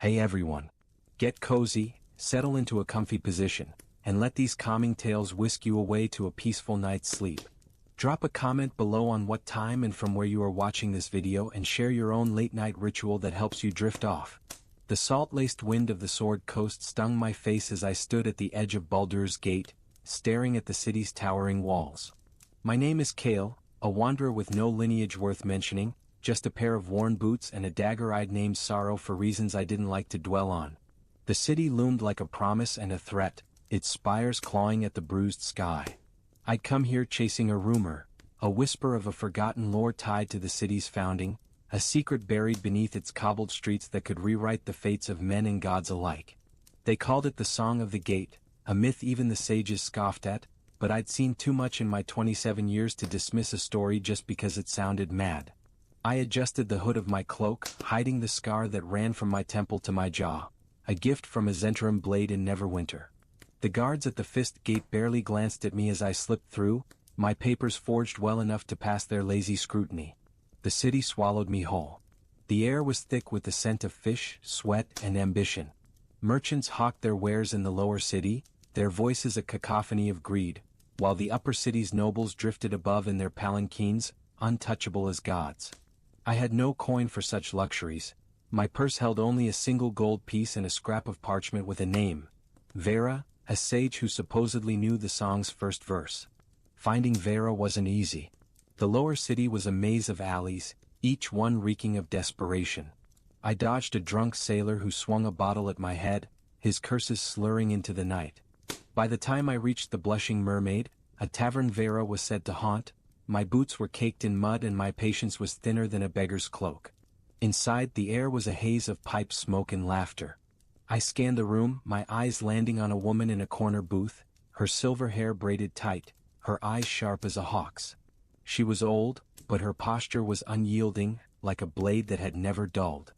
Hey everyone. Get cozy, settle into a comfy position, and let these calming tales whisk you away to a peaceful night's sleep. Drop a comment below on what time and from where you are watching this video and share your own late-night ritual that helps you drift off. The salt-laced wind of the Sword Coast stung my face as I stood at the edge of Baldur's Gate, staring at the city's towering walls. My name is Kael, a wanderer with no lineage worth mentioning, just a pair of worn boots and a dagger I'd named Sorrow for reasons I didn't like to dwell on. The city loomed like a promise and a threat, its spires clawing at the bruised sky. I'd come here chasing a rumor, a whisper of a forgotten lore tied to the city's founding, a secret buried beneath its cobbled streets that could rewrite the fates of men and gods alike. They called it the Song of the Gate, a myth even the sages scoffed at, but I'd seen too much in my 27 years to dismiss a story just because it sounded mad. I adjusted the hood of my cloak, hiding the scar that ran from my temple to my jaw, a gift from a Zentrum blade in Neverwinter. The guards at the Fist Gate barely glanced at me as I slipped through, my papers forged well enough to pass their lazy scrutiny. The city swallowed me whole. The air was thick with the scent of fish, sweat, and ambition. Merchants hawked their wares in the lower city, their voices a cacophony of greed, while the upper city's nobles drifted above in their palanquins, untouchable as gods. I had no coin for such luxuries. My purse held only a single gold piece and a scrap of parchment with a name. Vera, a sage who supposedly knew the song's first verse. Finding Vera wasn't easy. The lower city was a maze of alleys, each one reeking of desperation. I dodged a drunk sailor who swung a bottle at my head, his curses slurring into the night. By the time I reached the Blushing Mermaid, a tavern Vera was said to haunt, my boots were caked in mud and my patience was thinner than a beggar's cloak. Inside, the air was a haze of pipe smoke and laughter. I scanned the room, my eyes landing on a woman in a corner booth, her silver hair braided tight, her eyes sharp as a hawk's. She was old, but her posture was unyielding, like a blade that had never dulled.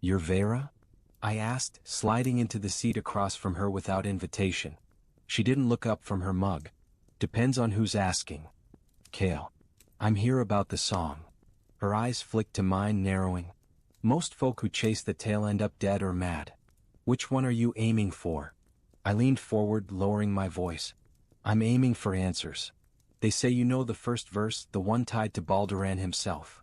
"You're Vera?" I asked, sliding into the seat across from her without invitation. She didn't look up from her mug. "Depends on who's asking." "Kael. I'm here about the song." Her eyes flicked to mine, narrowing. "Most folk who chase the tale end up dead or mad. Which one are you aiming for?" I leaned forward, lowering my voice. "I'm aiming for answers. They say you know the first verse, the one tied to Baldur himself."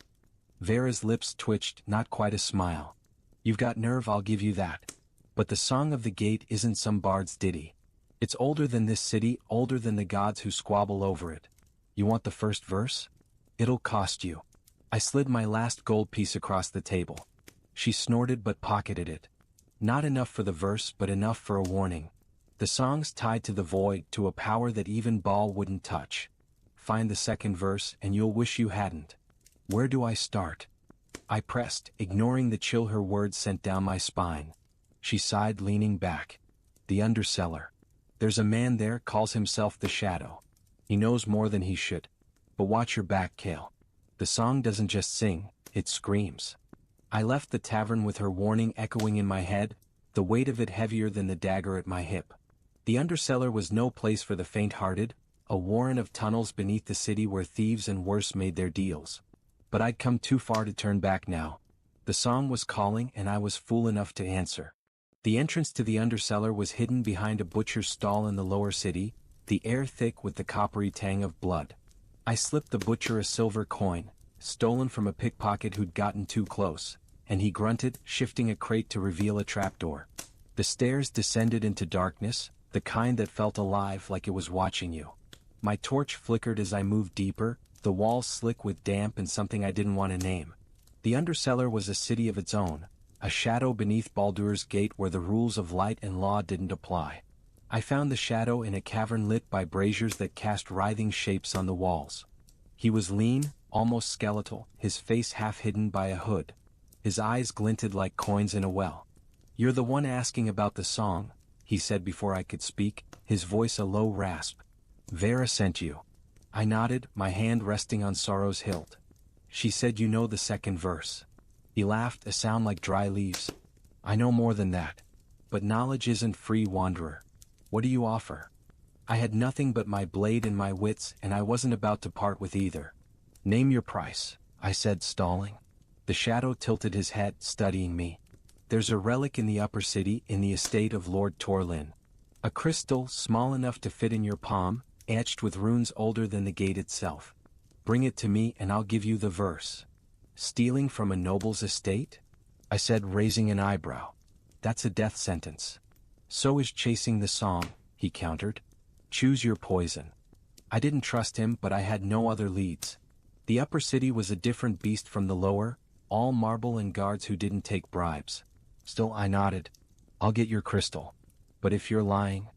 Vera's lips twitched, not quite a smile. "You've got nerve, I'll give you that. But the Song of the Gate isn't some bard's ditty. It's older than this city, older than the gods who squabble over it. You want the first verse? It'll cost you." I slid my last gold piece across the table. She snorted but pocketed it. "Not enough for the verse, but enough for a warning. The song's tied to the void, to a power that even Baal wouldn't touch. Find the second verse and you'll wish you hadn't." "Where do I start?" I pressed, ignoring the chill her words sent down my spine. She sighed, leaning back. "The underseller. There's a man there, calls himself the Shadow. He knows more than he should. But watch your back, Kael. The song doesn't just sing, it screams." I left the tavern with her warning echoing in my head, the weight of it heavier than the dagger at my hip. The undercellar was no place for the faint-hearted, a warren of tunnels beneath the city where thieves and worse made their deals. But I'd come too far to turn back now. The song was calling and I was fool enough to answer. The entrance to the undercellar was hidden behind a butcher's stall in the lower city, the air thick with the coppery tang of blood. I slipped the butcher a silver coin, stolen from a pickpocket who'd gotten too close, and he grunted, shifting a crate to reveal a trapdoor. The stairs descended into darkness, the kind that felt alive like it was watching you. My torch flickered as I moved deeper, the walls slick with damp and something I didn't want to name. The undercellar was a city of its own, a shadow beneath Baldur's Gate where the rules of light and law didn't apply. I found the Shadow in a cavern lit by braziers that cast writhing shapes on the walls. He was lean, almost skeletal, his face half hidden by a hood. His eyes glinted like coins in a well. "You're the one asking about the song," he said before I could speak, his voice a low rasp. "Vera sent you." I nodded, my hand resting on Sorrow's hilt. "She said you know the second verse." He laughed, a sound like dry leaves. "I know more than that. But knowledge isn't free, wanderer. What do you offer?" I had nothing but my blade and my wits, and I wasn't about to part with either. "Name your price," I said, stalling. The Shadow tilted his head, studying me. There's a relic in the upper city in the estate of Lord Torlin. A crystal small enough to fit in your palm, etched with runes older than the gate itself. Bring it to me and I'll give you the verse. Stealing from a noble's estate? I said, raising an eyebrow. That's a death sentence. So is chasing the song, he countered. Choose your poison. I didn't trust him, but I had no other leads. The upper city was a different beast from the lower, all marble and guards who didn't take bribes. Still I nodded. I'll get your crystal. But if you're lying...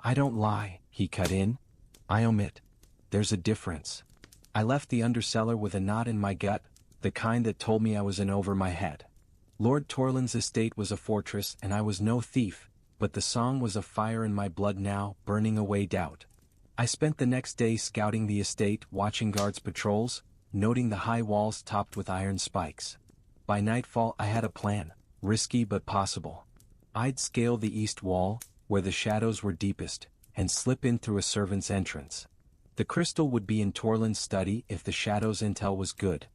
I don't lie, he cut in. I omit. There's a difference. I left the undercellar with a knot in my gut, the kind that told me I was in over my head. Lord Torlin's estate was a fortress and I was no thief, but the song was a fire in my blood now, burning away doubt. I spent the next day scouting the estate, watching guards' patrols, noting the high walls topped with iron spikes. By nightfall I had a plan, risky but possible. I'd scale the east wall, where the shadows were deepest, and slip in through a servant's entrance. The crystal would be in Torlin's study if the shadows' intel was good.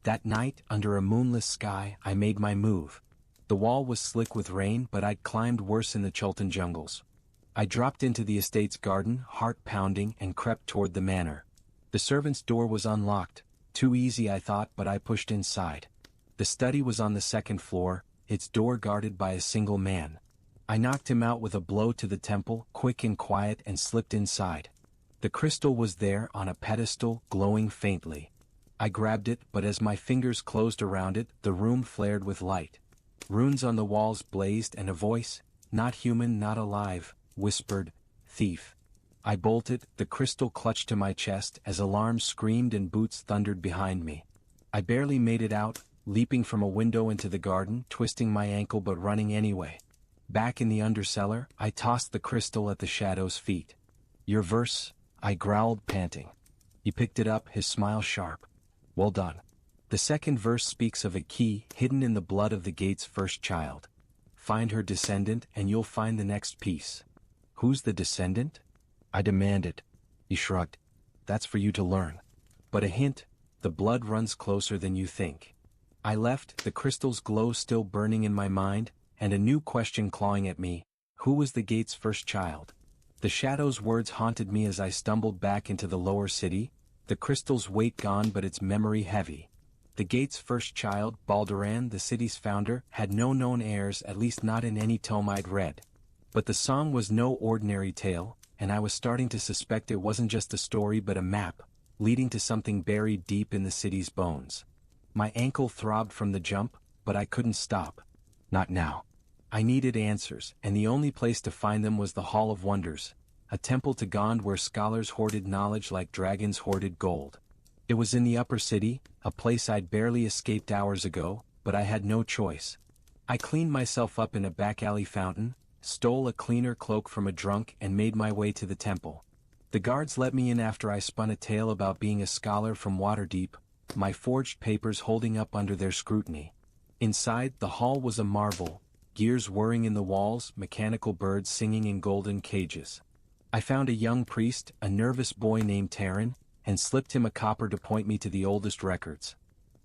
That night, under a moonless sky, I made my move. The wall was slick with rain, but I'd climbed worse in the Chultan jungles. I dropped into the estate's garden, heart pounding, and crept toward the manor. The servant's door was unlocked. Too easy, I thought, but I pushed inside. The study was on the second floor, its door guarded by a single man. I knocked him out with a blow to the temple, quick and quiet, and slipped inside. The crystal was there on a pedestal, glowing faintly. I grabbed it, but as my fingers closed around it, the room flared with light. Runes on the walls blazed and a voice, not human, not alive, whispered, "Thief." I bolted, the crystal clutched to my chest as alarms screamed and boots thundered behind me. I barely made it out, leaping from a window into the garden, twisting my ankle but running anyway. Back in the undercellar, I tossed the crystal at the shadow's feet. "Your verse," I growled, panting. He picked it up, his smile sharp. "Well done. The second verse speaks of a key hidden in the blood of the gate's first child. Find her descendant and you'll find the next piece." "Who's the descendant?" I demanded. He shrugged. "That's for you to learn. But a hint, the blood runs closer than you think." I left, the crystal's glow still burning in my mind, and a new question clawing at me. Who was the gate's first child? The shadow's words haunted me as I stumbled back into the lower city, the crystal's weight gone but its memory heavy. The gate's first child, Baldur, the city's founder, had no known heirs, at least not in any tome I'd read. But the song was no ordinary tale, and I was starting to suspect it wasn't just a story but a map, leading to something buried deep in the city's bones. My ankle throbbed from the jump, but I couldn't stop. Not now. I needed answers, and the only place to find them was the Hall of Wonders, a temple to Gond where scholars hoarded knowledge like dragons hoarded gold. It was in the upper city, a place I'd barely escaped hours ago, but I had no choice. I cleaned myself up in a back alley fountain, stole a cleaner cloak from a drunk and made my way to the temple. The guards let me in after I spun a tale about being a scholar from Waterdeep, my forged papers holding up under their scrutiny. Inside, the hall was a marvel, gears whirring in the walls, mechanical birds singing in golden cages. I found a young priest, a nervous boy named Taryn, and slipped him a copper to point me to the oldest records.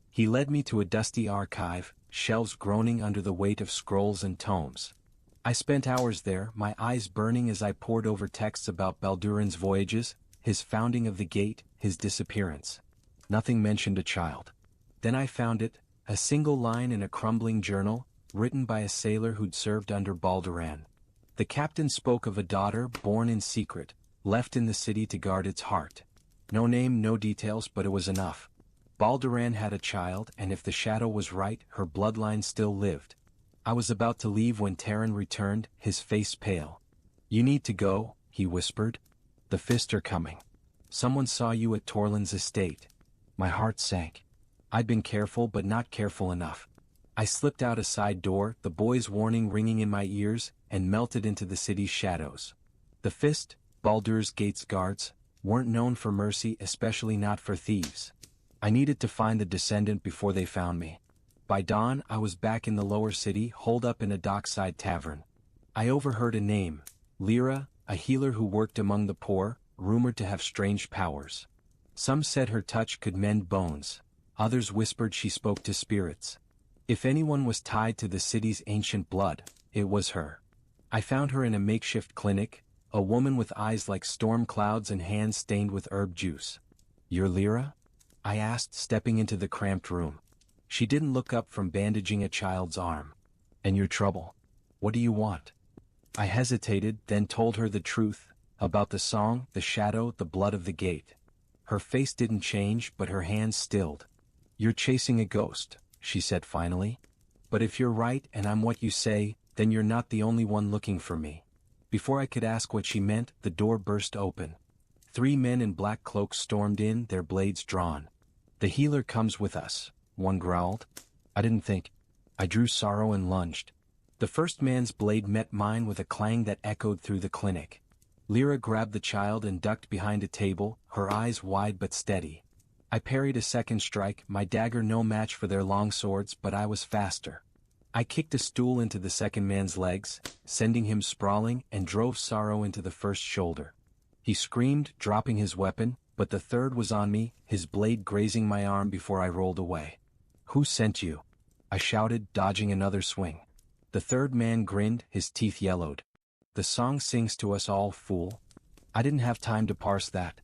He led me to a dusty archive, shelves groaning under the weight of scrolls and tomes. I spent hours there, my eyes burning as I pored over texts about Baldur's voyages, his founding of the gate, his disappearance. Nothing mentioned a child. Then I found it, a single line in a crumbling journal, written by a sailor who'd served under Baldur. The captain spoke of a daughter born in secret, left in the city to guard its heart. No name, no details, but it was enough. Baldur had a child, and if the shadow was right, her bloodline still lived. I was about to leave when Taryn returned, his face pale. "You need to go," he whispered. "The Fist are coming. Someone saw you at Torlin's estate." My heart sank. I'd been careful but not careful enough. I slipped out a side door, the boy's warning ringing in my ears, and melted into the city's shadows. The Fist, Baldur's Gate's guards, weren't known for mercy, especially not for thieves. I needed to find the descendant before they found me. By dawn, I was back in the lower city, holed up in a dockside tavern. I overheard a name, Lyra, a healer who worked among the poor, rumored to have strange powers. Some said her touch could mend bones. Others whispered she spoke to spirits. If anyone was tied to the city's ancient blood, it was her. I found her in a makeshift clinic, a woman with eyes like storm clouds and hands stained with herb juice. "You're Lyra?" I asked, stepping into the cramped room. She didn't look up from bandaging a child's arm. "And your trouble? What do you want?" I hesitated, then told her the truth, about the song, the shadow, the blood of the gate. Her face didn't change, but her hands stilled. "You're chasing a ghost," she said finally. "But if you're right and I'm what you say, then you're not the only one looking for me." Before I could ask what she meant, the door burst open. 3 men in black cloaks stormed in, their blades drawn. "The healer comes with us," one growled. I didn't think. I drew sorrow and lunged. The first man's blade met mine with a clang that echoed through the clinic. Lyra grabbed the child and ducked behind a table, her eyes wide but steady. I parried a second strike, my dagger no match for their long swords, but I was faster. I kicked a stool into the second man's legs, sending him sprawling, and drove sorrow into the first shoulder. He screamed, dropping his weapon, but the third was on me, his blade grazing my arm before I rolled away. "Who sent you?" I shouted, dodging another swing. The third man grinned, his teeth yellowed. "The song sings to us all, fool." I didn't have time to parse that.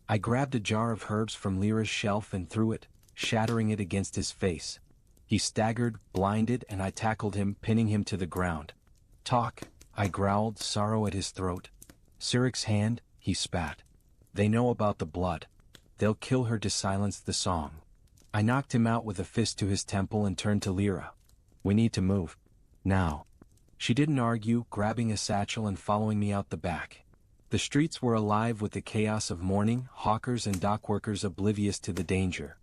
I grabbed a jar of herbs from Lyra's shelf and threw it, shattering it against his face. He staggered, blinded, and I tackled him, pinning him to the ground. "Talk," I growled, sorrow at his throat. "Cyric's hand," he spat. "They know about the blood. They'll kill her to silence the song." I knocked him out with a fist to his temple and turned to Lyra. "We need to move. Now." She didn't argue, grabbing a satchel and following me out the back. The streets were alive with the chaos of mourning, hawkers and dockworkers oblivious to the danger.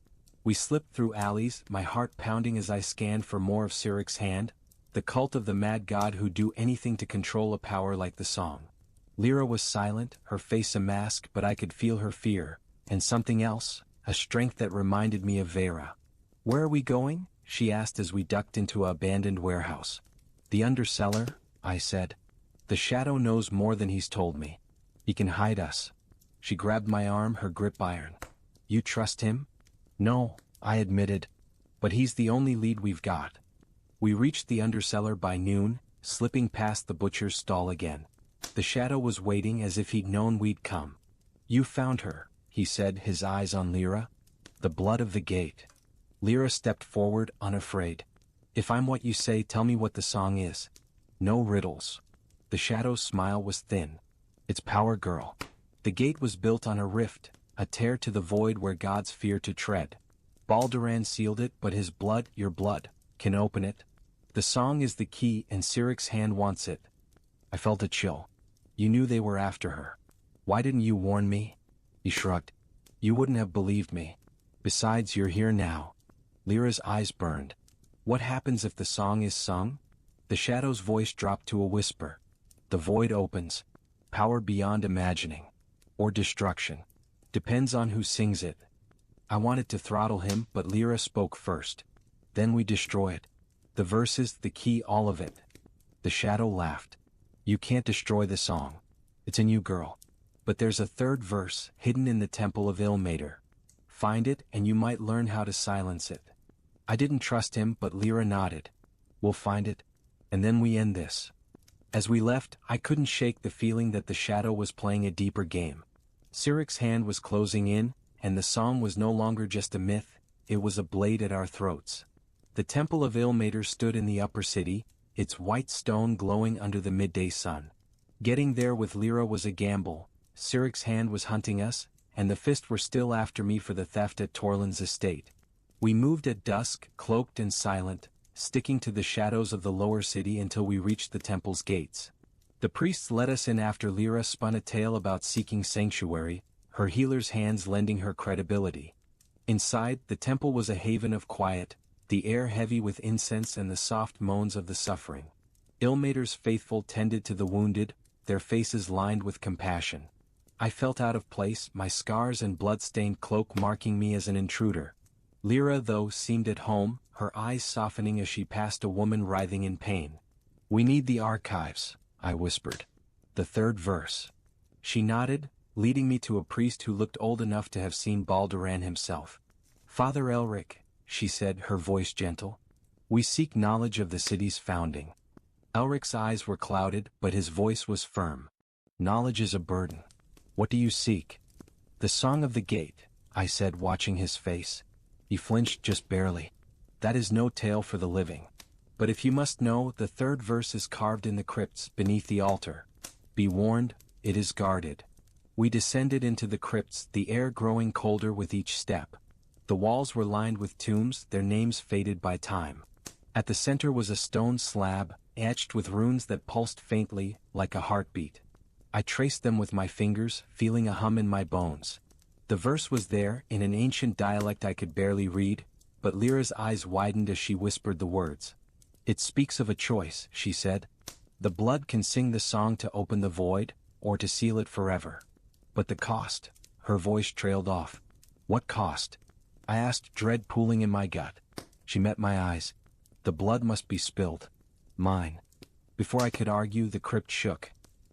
We slipped through alleys, my heart pounding as I scanned for more of Cyric's hand, the cult of the mad god who'd do anything to control a power like the song. Lyra was silent, her face a mask, but I could feel her fear, and something else, a strength that reminded me of Vera. "Where are we going?" she asked as we ducked into an abandoned warehouse. "The undercellar," I said. "The shadow knows more than he's told me. He can hide us." She grabbed my arm, her grip iron. "You trust him?" "No," I admitted. "But he's the only lead we've got." We reached the undercellar by noon, slipping past the butcher's stall again. The shadow was waiting as if he'd known we'd come. "You found her," he said, his eyes on Lyra. "The blood of the gate." Lyra stepped forward, unafraid. "If I'm what you say, tell me what the song is." "No riddles." The shadow's smile was thin. "It's power, girl. The gate was built on a rift, a tear to the void where gods fear to tread. Baldur sealed it, but his blood, your blood, can open it. The song is the key and Cyric's hand wants it." I felt a chill. "You knew they were after her. Why didn't you warn me?" He shrugged. "You wouldn't have believed me. Besides, you're here now." Lyra's eyes burned. "What happens if the song is sung?" The shadow's voice dropped to a whisper. "The void opens. Power beyond imagining. Or destruction. Depends on who sings it." I wanted to throttle him, but Lyra spoke first. "Then we destroy it. The verses, the key, all of it." The shadow laughed. "You can't destroy the song. It's in you, girl. But there's a third verse, hidden in the temple of Ilmater. Find it, and you might learn how to silence it." I didn't trust him, but Lyra nodded. "We'll find it. And then we end this." As we left, I couldn't shake the feeling that the shadow was playing a deeper game. Cyric's hand was closing in, and the song was no longer just a myth, it was a blade at our throats. The Temple of Ilmater stood in the upper city, its white stone glowing under the midday sun. Getting there with Lyra was a gamble. Cyric's hand was hunting us, and the fist were still after me for the theft at Torlin's estate. We moved at dusk, cloaked and silent, sticking to the shadows of the lower city until we reached the temple's gates. The priests let us in after Lyra spun a tale about seeking sanctuary, her healer's hands lending her credibility. Inside, the temple was a haven of quiet, the air heavy with incense and the soft moans of the suffering. Ilmater's faithful tended to the wounded, their faces lined with compassion. I felt out of place, my scars and blood-stained cloak marking me as an intruder. Lyra, though, seemed at home, her eyes softening as she passed a woman writhing in pain. "We need the archives," I whispered. "The third verse." She nodded, leading me to a priest who looked old enough to have seen Baldur himself. "Father Elric," she said, her voice gentle. We seek knowledge of the city's founding. Elric's eyes were clouded, but his voice was firm. Knowledge is a burden. What do you seek? The Song of the Gate, I said, watching his face. He flinched just barely. That is no tale for the living. But if you must know, the third verse is carved in the crypts beneath the altar. Be warned, it is guarded. We descended into the crypts, the air growing colder with each step. The walls were lined with tombs, their names faded by time. At the center was a stone slab, etched with runes that pulsed faintly, like a heartbeat. I traced them with my fingers, feeling a hum in my bones. The verse was there, in an ancient dialect I could barely read, but Lyra's eyes widened as she whispered the words. It speaks of a choice, she said. The blood can sing the song to open the void, or to seal it forever. But the cost, her voice trailed off. What cost? I asked, dread pooling in my gut. She met my eyes. The blood must be spilled. Mine. Before I could argue, the crypt shook.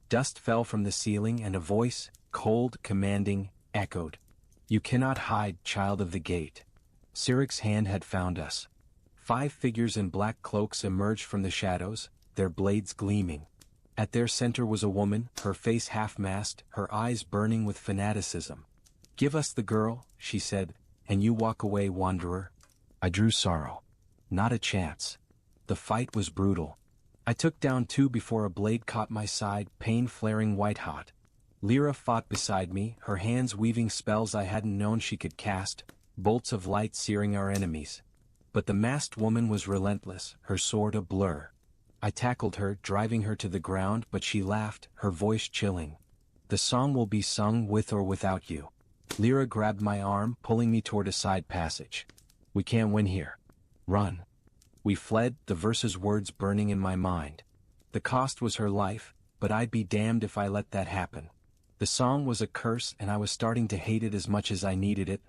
Dust fell from the ceiling and a voice, cold, commanding, echoed. You cannot hide, child of the gate. Cyric's hand had found us. 5 figures in black cloaks emerged from the shadows, their blades gleaming. At their center was a woman, her face half-masked, her eyes burning with fanaticism. Give us the girl, she said, and you walk away, wanderer. I drew sorrow. Not a chance. The fight was brutal. I took down 2 before a blade caught my side, pain flaring white-hot. Lyra fought beside me, her hands weaving spells I hadn't known she could cast, bolts of light searing our enemies. But the masked woman was relentless, her sword a blur. I tackled her, driving her to the ground, but she laughed, her voice chilling. The song will be sung with or without you. Lyra grabbed my arm, pulling me toward a side passage. We can't win here. Run. We fled, the verse's words burning in my mind. The cost was her life, but I'd be damned if I let that happen. The song was a curse, and I was starting to hate it as much as I needed it.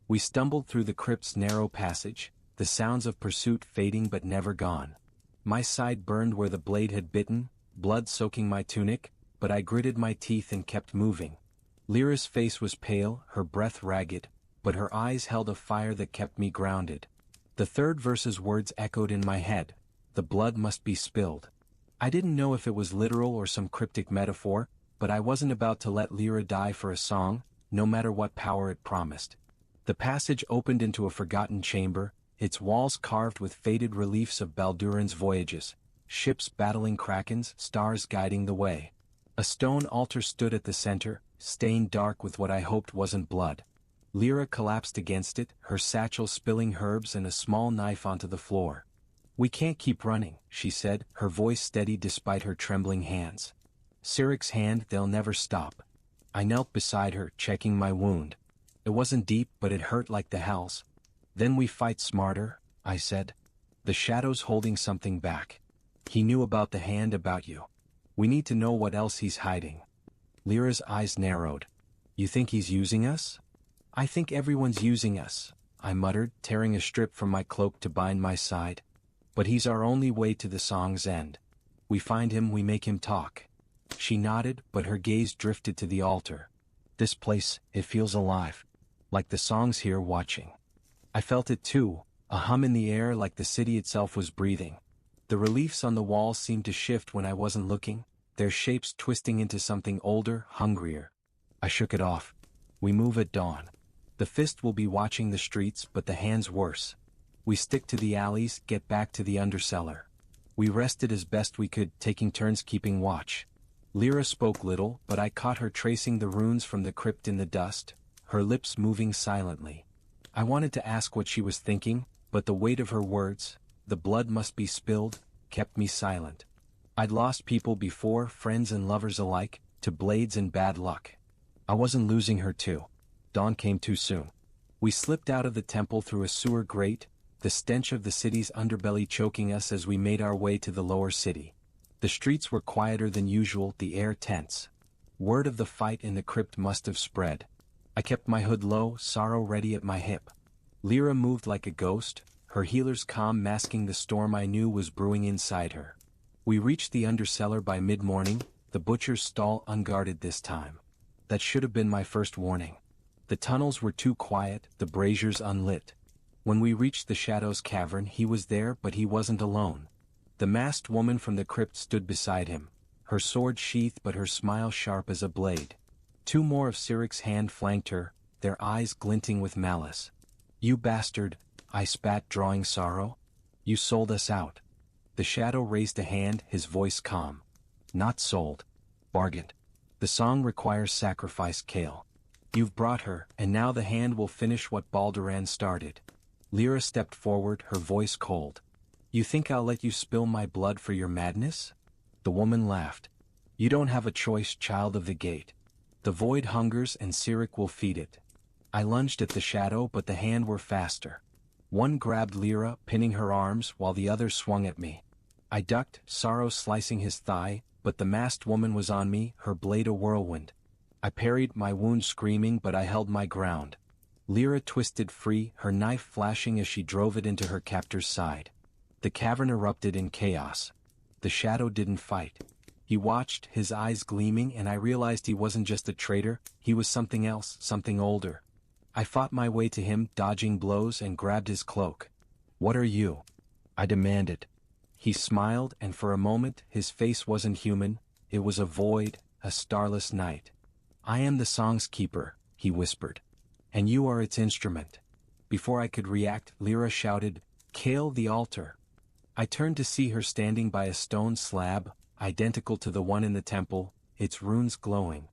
We stumbled through the crypt's narrow passage, the sounds of pursuit fading but never gone. My side burned where the blade had bitten, blood soaking my tunic, but I gritted my teeth and kept moving. Lyra's face was pale, her breath ragged, but her eyes held a fire that kept me grounded. The third verse's words echoed in my head. The blood must be spilled. I didn't know if it was literal or some cryptic metaphor, but I wasn't about to let Lyra die for a song, no matter what power it promised. The passage opened into a forgotten chamber, its walls carved with faded reliefs of Baldur's voyages, ships battling krakens, stars guiding the way. A stone altar stood at the center, stained dark with what I hoped wasn't blood. Lyra collapsed against it, her satchel spilling herbs and a small knife onto the floor. We can't keep running, she said, her voice steady despite her trembling hands. Cyric's hand, they'll never stop. I knelt beside her, checking my wound. It wasn't deep, but it hurt like the hells. Then we fight smarter, I said. The shadow's holding something back. He knew about the hand, about you. We need to know what else he's hiding. Lyra's eyes narrowed. You think he's using us? I think everyone's using us, I muttered, tearing a strip from my cloak to bind my side. But he's our only way to the song's end. We find him, we make him talk. She nodded, but her gaze drifted to the altar. This place, it feels alive. Like the song's here watching. I felt it too, a hum in the air like the city itself was breathing. The reliefs on the walls seemed to shift when I wasn't looking, their shapes twisting into something older, hungrier. I shook it off. We move at dawn. The fist will be watching the streets, but the hand's worse. We stick to the alleys, get back to the undercellar. We rested as best we could, taking turns keeping watch. Lyra spoke little, but I caught her tracing the runes from the crypt in the dust, her lips moving silently. I wanted to ask what she was thinking, but the weight of her words, the blood must be spilled, kept me silent. I'd lost people before, friends and lovers alike, to blades and bad luck. I wasn't losing her too. Dawn came too soon. We slipped out of the temple through a sewer grate, the stench of the city's underbelly choking us as we made our way to the lower city. The streets were quieter than usual, the air tense. Word of the fight in the crypt must have spread. I kept my hood low, sorrow ready at my hip. Lyra moved like a ghost, her healer's calm masking the storm I knew was brewing inside her. We reached the undercellar by mid-morning, the butcher's stall unguarded this time. That should have been my first warning. The tunnels were too quiet, the braziers unlit. When we reached the Shadow's cavern, he was there, but he wasn't alone. The masked woman from the crypt stood beside him, her sword sheathed but her smile sharp as a blade. Two more of Cyric's hand flanked her, their eyes glinting with malice. "You bastard," I spat, drawing sorrow. "You sold us out." The Shadow raised a hand, his voice calm. "Not sold. Bargained. The song requires sacrifice, Kael. You've brought her, and now the hand will finish what Baldur started." Lyra stepped forward, her voice cold. "You think I'll let you spill my blood for your madness?" The woman laughed. "You don't have a choice, child of the gate. The void hungers and Cyric will feed it." I lunged at the Shadow, but the hand were faster. One grabbed Lyra, pinning her arms, while the other swung at me. I ducked, sorrow slicing his thigh, but the masked woman was on me, her blade a whirlwind. I parried, my wound screaming, but I held my ground. Lyra twisted free, her knife flashing as she drove it into her captor's side. The cavern erupted in chaos. The Shadow didn't fight. He watched, his eyes gleaming, and I realized he wasn't just a traitor, he was something else, something older. I fought my way to him, dodging blows, and grabbed his cloak. "What are you?" I demanded. He smiled, and for a moment, his face wasn't human, it was a void, a starless night. "I am the song's keeper," he whispered. "And you are its instrument." Before I could react, Lyra shouted, "Kael, the altar." I turned to see her standing by a stone slab, identical to the one in the temple, its runes glowing.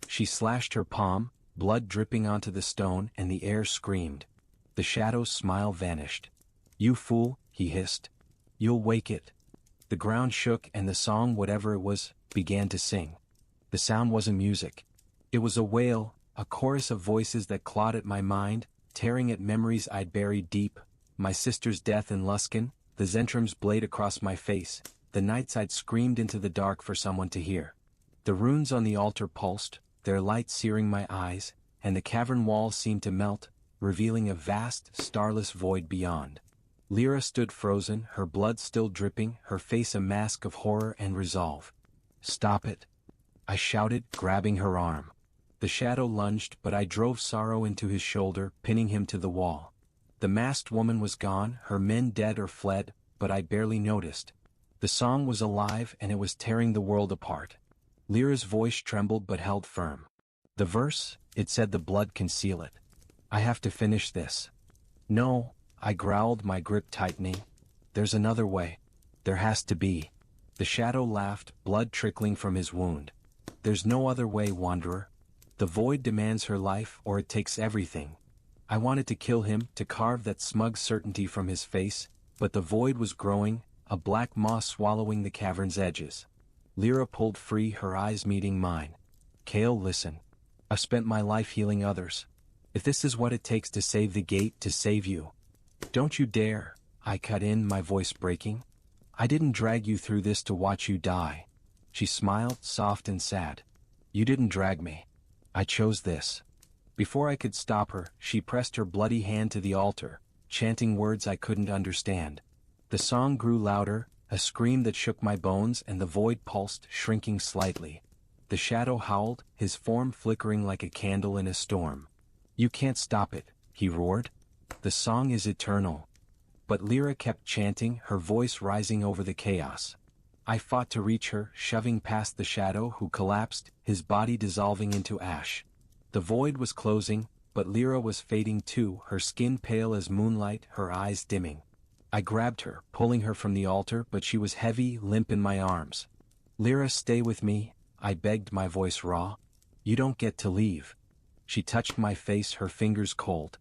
She slashed her palm, blood dripping onto the stone, and the air screamed. The Shadow's smile vanished. "You fool," he hissed. "You'll wake it." The ground shook, and the song, whatever it was, began to sing. The sound wasn't music. It was a wail, a chorus of voices that clawed at my mind, tearing at memories I'd buried deep. My sister's death in Luskan, the Zentrum's blade across my face, the nights I'd screamed into the dark for someone to hear. The runes on the altar pulsed, their light searing my eyes, and the cavern walls seemed to melt, revealing a vast, starless void beyond. Lyra stood frozen, her blood still dripping, her face a mask of horror and resolve. "Stop it!" I shouted, grabbing her arm. The Shadow lunged, but I drove sorrow into his shoulder, pinning him to the wall. The masked woman was gone, her men dead or fled, but I barely noticed. The song was alive, and it was tearing the world apart. Lyra's voice trembled but held firm. "The verse," it said, "the blood can seal it. I have to finish this." "No," I growled, my grip tightening. "There's another way. There has to be." The Shadow laughed, blood trickling from his wound. "There's no other way, Wanderer. The void demands her life, or it takes everything." I wanted to kill him, to carve that smug certainty from his face, but the void was growing, a black maw swallowing the cavern's edges. Lyra pulled free, her eyes meeting mine. "Kael, listen. I've spent my life healing others. If this is what it takes to save the gate, to save you, don't you dare," I cut in, my voice breaking. "I didn't drag you through this to watch you die." She smiled, soft and sad. "You didn't drag me. I chose this." Before I could stop her, she pressed her bloody hand to the altar, chanting words I couldn't understand. The song grew louder, a scream that shook my bones, and the void pulsed, shrinking slightly. The Shadow howled, his form flickering like a candle in a storm. "You can't stop it," he roared. "The song is eternal." But Lyra kept chanting, her voice rising over the chaos. I fought to reach her, shoving past the Shadow, who collapsed, his body dissolving into ash. The void was closing, but Lyra was fading too, her skin pale as moonlight, her eyes dimming. I grabbed her, pulling her from the altar, but she was heavy, limp in my arms. "Lyra, stay with me," I begged, my voice raw. "You don't get to leave." She touched my face, her fingers cold.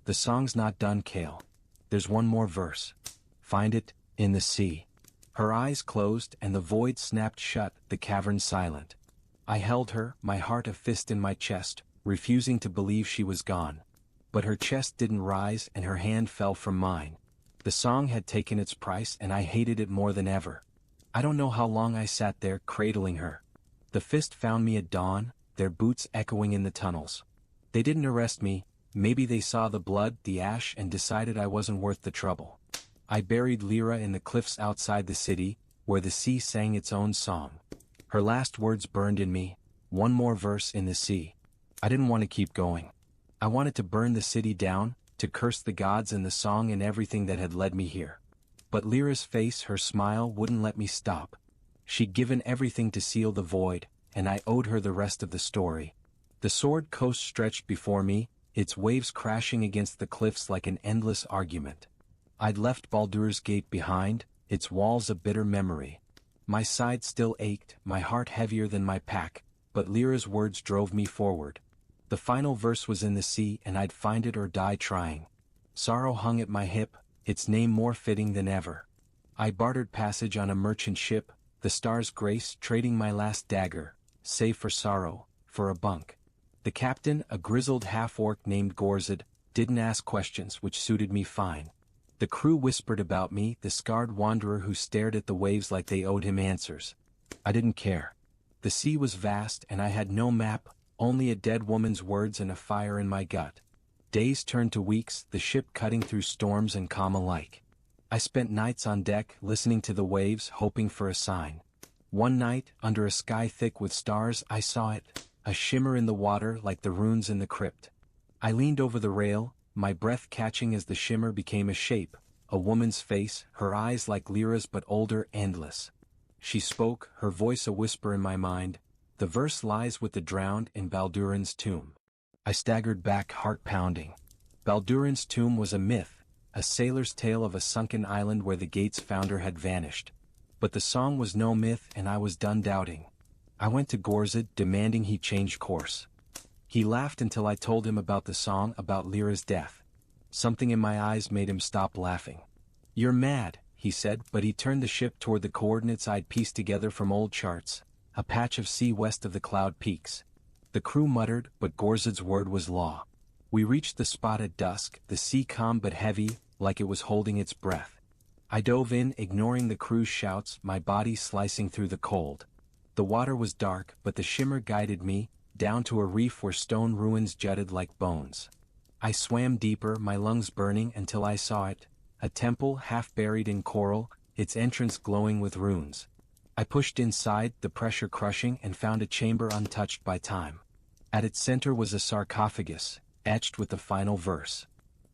"The song's not done, Kael. There's one more verse. Find it, in the sea." Her eyes closed, and the void snapped shut, the cavern silent. I held her, my heart a fist in my chest, refusing to believe she was gone. But her chest didn't rise, and her hand fell from mine. The song had taken its price, and I hated it more than ever. I don't know how long I sat there, cradling her. The fist found me at dawn, their boots echoing in the tunnels. They didn't arrest me, maybe they saw the blood, the ash, and decided I wasn't worth the trouble. I buried Lyra in the cliffs outside the city, where the sea sang its own song. Her last words burned in me, one more verse in the sea. I didn't want to keep going. I wanted to burn the city down, to curse the gods and the song and everything that had led me here. But Lyra's face, her smile, wouldn't let me stop. She'd given everything to seal the void, and I owed her the rest of the story. The sword coast stretched before me, its waves crashing against the cliffs like an endless argument. I'd left Baldur's gate behind, its walls a bitter memory. My side still ached, my heart heavier than my pack, but Lyra's words drove me forward. The final verse was in the sea, and I'd find it or die trying. Sorrow hung at my hip, its name more fitting than ever. I bartered passage on a merchant ship, the star's grace trading my last dagger, save for sorrow, for a bunk. The captain, a grizzled half-orc named Gorzid, didn't ask questions, which suited me fine. The crew whispered about me, the scarred wanderer who stared at the waves like they owed him answers. I didn't care. The sea was vast and I had no map, only a dead woman's words and a fire in my gut. Days turned to weeks, the ship cutting through storms and calm alike. I spent nights on deck, listening to the waves, hoping for a sign. One night, under a sky thick with stars, I saw it, a shimmer in the water like the runes in the crypt. I leaned over the rail, my breath catching as the shimmer became a shape, a woman's face, her eyes like Lyra's but older, endless. She spoke, her voice a whisper in my mind, "The verse lies with the drowned in Baldur's tomb." I staggered back, heart pounding. Baldur's tomb was a myth, a sailor's tale of a sunken island where the gate's founder had vanished. But the song was no myth and I was done doubting. I went to Gorzid, demanding he change course. He laughed until I told him about the song, about Lyra's death. Something in my eyes made him stop laughing. "You're mad," he said, but he turned the ship toward the coordinates I'd pieced together from old charts, a patch of sea west of the Cloud Peaks. The crew muttered, but Gorzid's word was law. We reached the spot at dusk, the sea calm but heavy, like it was holding its breath. I dove in, ignoring the crew's shouts, my body slicing through the cold. The water was dark, but the shimmer guided me, down to a reef where stone ruins jutted like bones. I swam deeper, my lungs burning, until I saw it, a temple half buried in coral, its entrance glowing with runes. I pushed inside, the pressure crushing, and found a chamber untouched by time. At its center was a sarcophagus, etched with the final verse.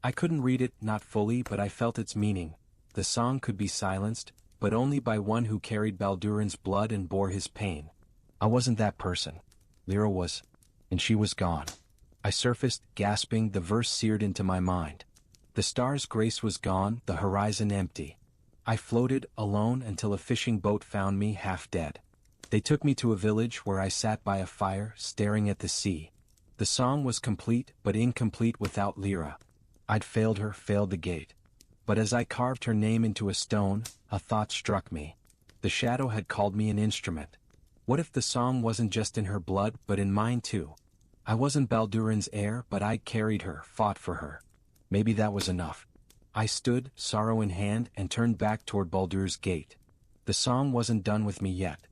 I couldn't read it, not fully, but I felt its meaning. The song could be silenced, but only by one who carried Baldur's blood and bore his pain. I wasn't that person. Lyra was, and she was gone. I surfaced, gasping, the verse seared into my mind. The star's grace was gone, the horizon empty. I floated, alone, until a fishing boat found me, half dead. They took me to a village where I sat by a fire, staring at the sea. The song was complete, but incomplete without Lyra. I'd failed her, failed the gate. But as I carved her name into a stone, a thought struck me. The shadow had called me an instrument. What if the song wasn't just in her blood, but in mine too? I wasn't Baldur's heir, but I carried her, fought for her. Maybe that was enough. I stood, sorrow in hand, and turned back toward Baldur's gate. The song wasn't done with me yet.